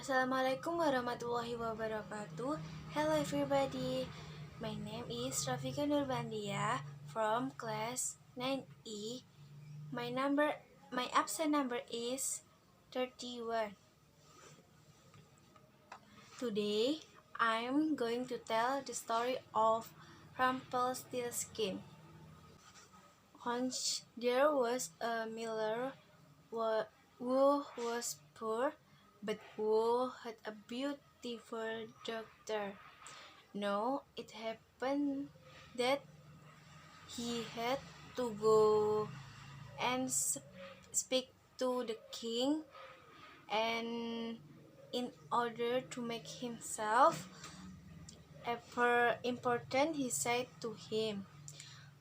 Assalamualaikum warahmatullahi wabarakatuh. Hello everybody. My name is Rafika Nur Bandiyah from class 9E. My absent number is 31. Today I'm going to tell the story of Rumpelstiltskin. Once there was a miller who was poor, but who had a beautiful daughter. Now it happened that he had to go and speak to the king, and in order to make himself important, he said to him,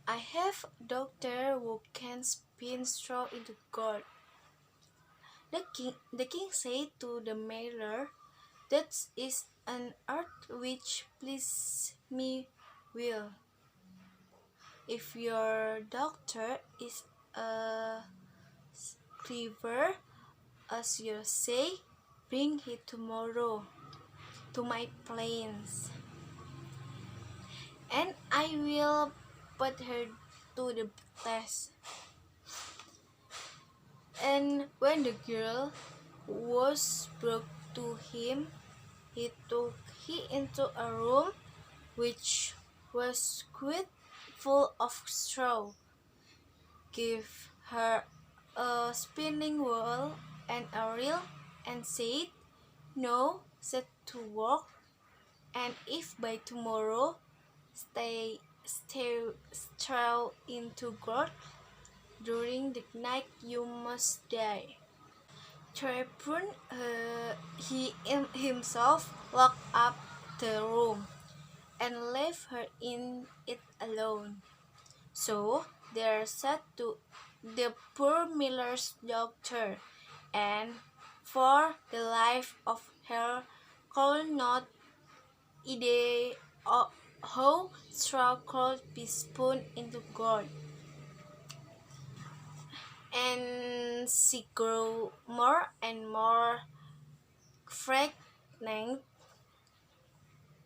"I have a doctor who can spin straw into gold." The king said to the miller, "That is an art which pleases me well. If your doctor is clever, as you say, bring it tomorrow to my plains, and I will put her to the test." And when the girl was brought to him, he took her into a room which was quite full of straw, gave her a spinning wheel and a reel, and said, "Now set to work, and if by tomorrow stay straw into gold, during the night you must die." Thereupon he himself locked up the room and left her in it alone. So there sat to the poor miller's daughter, and for the life of her could not idea how straw could be spun into gold. And she grew more and more frightened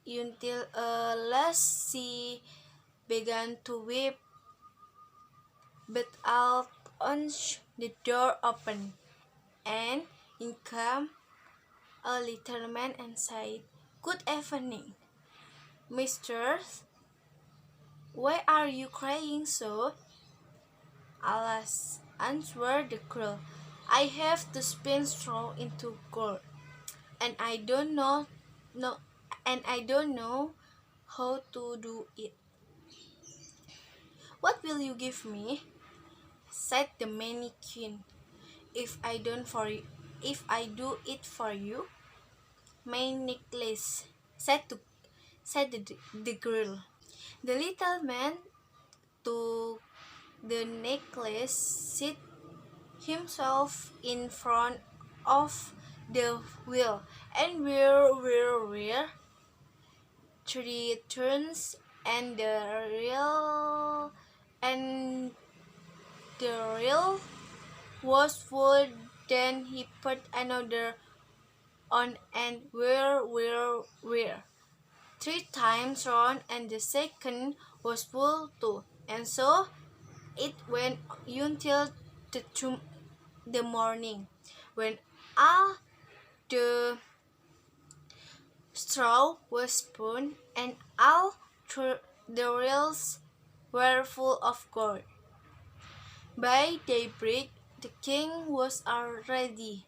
until at last she began to weep. But all once the door opened, and in came a little man and said, "Good evening, mistress. Why are you crying so?" "Alas," answered the girl, "I have to spin straw into gold, and I don't know how to do it." "What will you give me?" said the mannequin, "if I do it for you?" "My necklace," said the girl. The little man took the necklace, set himself in front of the wheel, and whir, 3 turns, and the reel was full. Then he put another on, and whir, 3 times round, and the second was full too. And so it went until the morning, when all the straw was spun, and all the reels were full of gold. By daybreak the king was already,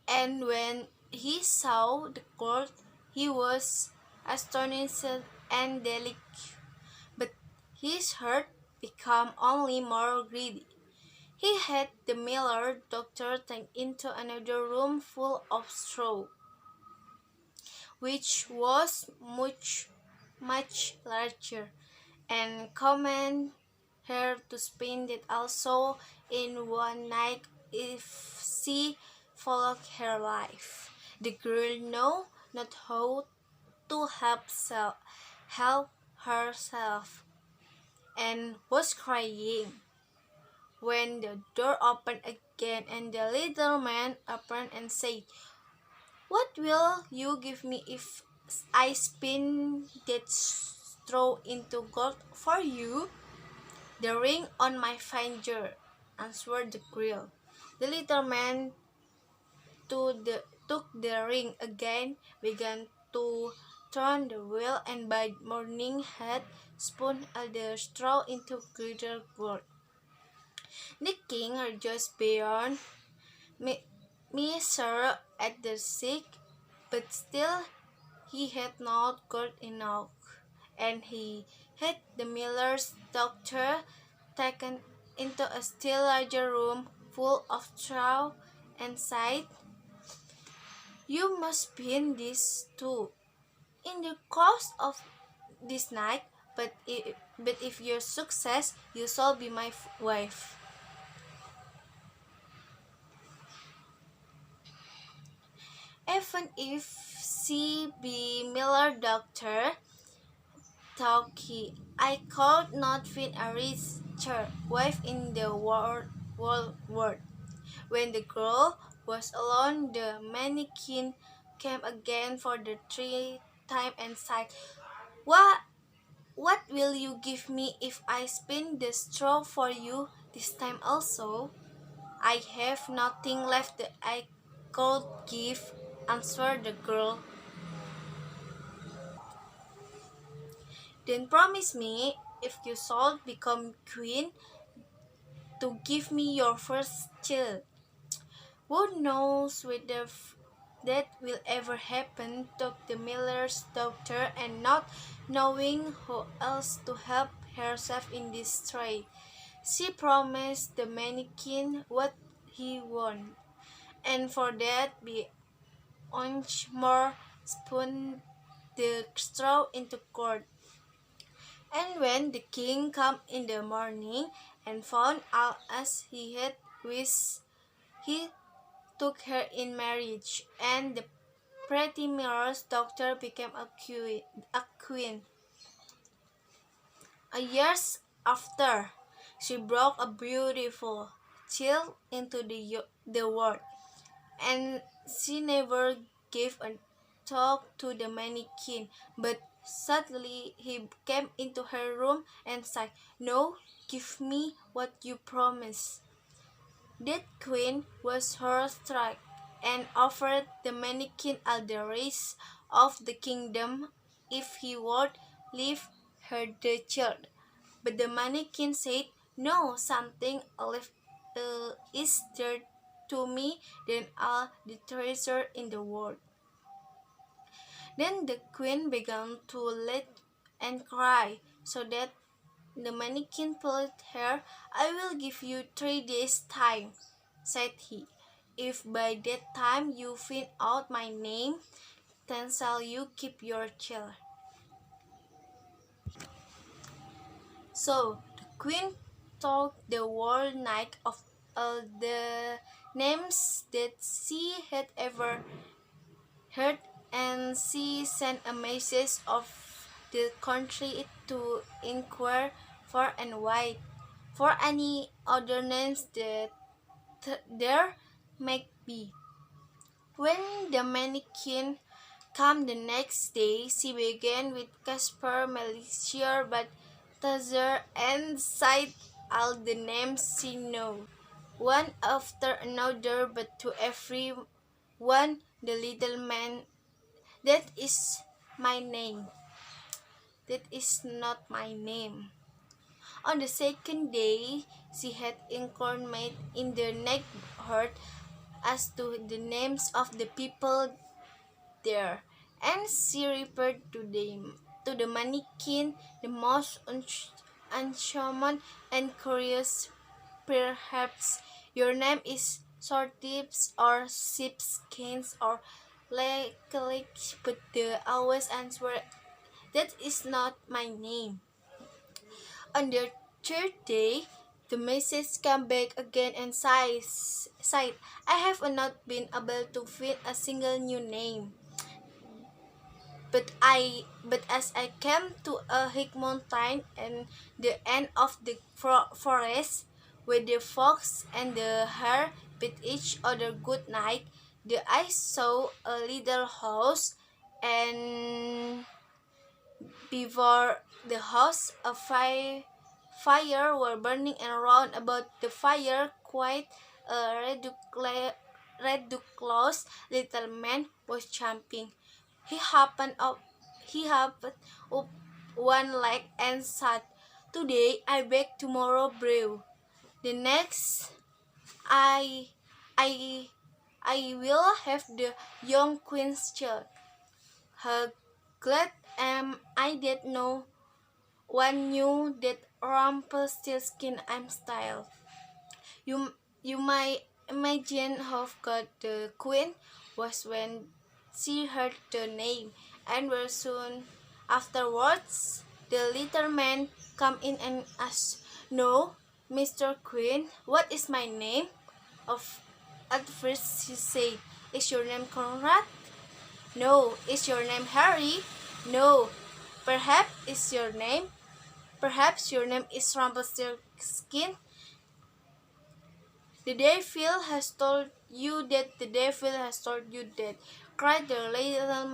and when he saw the gold he was astonished and delighted. But his heart became only more greedy. He had the miller doctor taken into another room full of straw, which was much larger, and commanded her to spin it also in one night if she followed her life. The girl knew not how to help herself, and was crying when the door opened again and the little man appeared and said, "What will you give me if I spin that straw into gold for you?" "The ring on my finger," answered the girl. The little man took the ring again, began to turn the wheel, and by morning had spun all the straw into glitter gold. The king rejoiced beyond measure at the sick, but still he had not gold enough, and he had the miller's daughter taken into a still larger room full of straw and said, "You must spin this too in the course of this night, but if you success, you shall be my wife." Even if she be miller doctor, thought he, "I could not find a richer wife in the world. When the girl was alone, the mannequin came again for the third time and said, What will you give me if I spin the straw for you this time also?" "I have nothing left that I could give," answered the girl. "Then promise me, if you shall become queen, to give me your first child." "Who knows whether that will ever happen," thought the miller's daughter, and not knowing who else to help herself in this trade, she promised the mannequin what he wanted, and for that be once more spun the straw into gold. And when the king came in the morning and found all as he had wished, he took her in marriage, and the pretty miller's daughter became a queen. A years after, she brought a beautiful child into the world, and she never gave a talk to the mannequin, but suddenly he came into her room and said, "No, give me what you promised." That queen was horror-struck and offered the mannequin all the rest of the kingdom if he would leave her the child. But the mannequin said, "No, something is dear to me than all the treasure in the world." Then the queen began to let and cry, so that the mannequin told her, "I will give you 3 days' time," said he. "If by that time you find out my name, then shall you keep your child." So the queen told the whole night of all the names that she had ever heard, and she sent a message of the country to inquire far and wide for any other names that there might be. When the mannequin came the next day, she began with Casper, Melchior, Balthazar, and cited all the names she knew, one after another, but to every one the little man, "That is my name. That is not my name." On the second day, she had inquired in the neighborhood as to the names of the people there, and she referred to the mannequin, the most uncommon and curious. "Perhaps your name is Shortips or Sheepskins or Lekalik," but the always answered, "That is not my name." On the third day, the message came back again and sighed, "I have not been able to find a single new name. But as I came to a high mountain and the end of the forest, When the fox and the hare bid each other good night, the eye saw a little house, and before the house fire were burning, and round about the fire quite a ridiculous little man was jumping. He hopped up one leg and said, "Today I bake, tomorrow brew. The next I I I will have the young queen's child. How glad am I that no one knew that Rumpelstiltskin I'm style." You might imagine how good the queen was when she heard the name, and very soon afterwards the little man come in and asked, "No, Mr. Queen, what is my name?" Of At first she said, "Is your name Conrad?" "No." "Is your name Harry?" "No." Perhaps your name is Rumpelstiltskin?" The devil has told you that, the devil has told you that," cried the little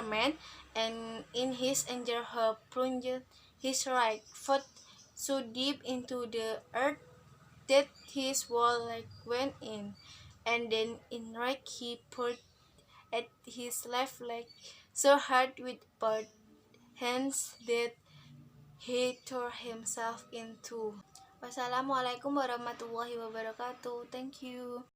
man, and in his anger he plunged his right foot so deep into the earth that his whole leg went in, and then in rage he pulled at his left leg so hard with both hands that he tore himself in two. Wassalamualaikum warahmatullahi wabarakatuh. Thank you.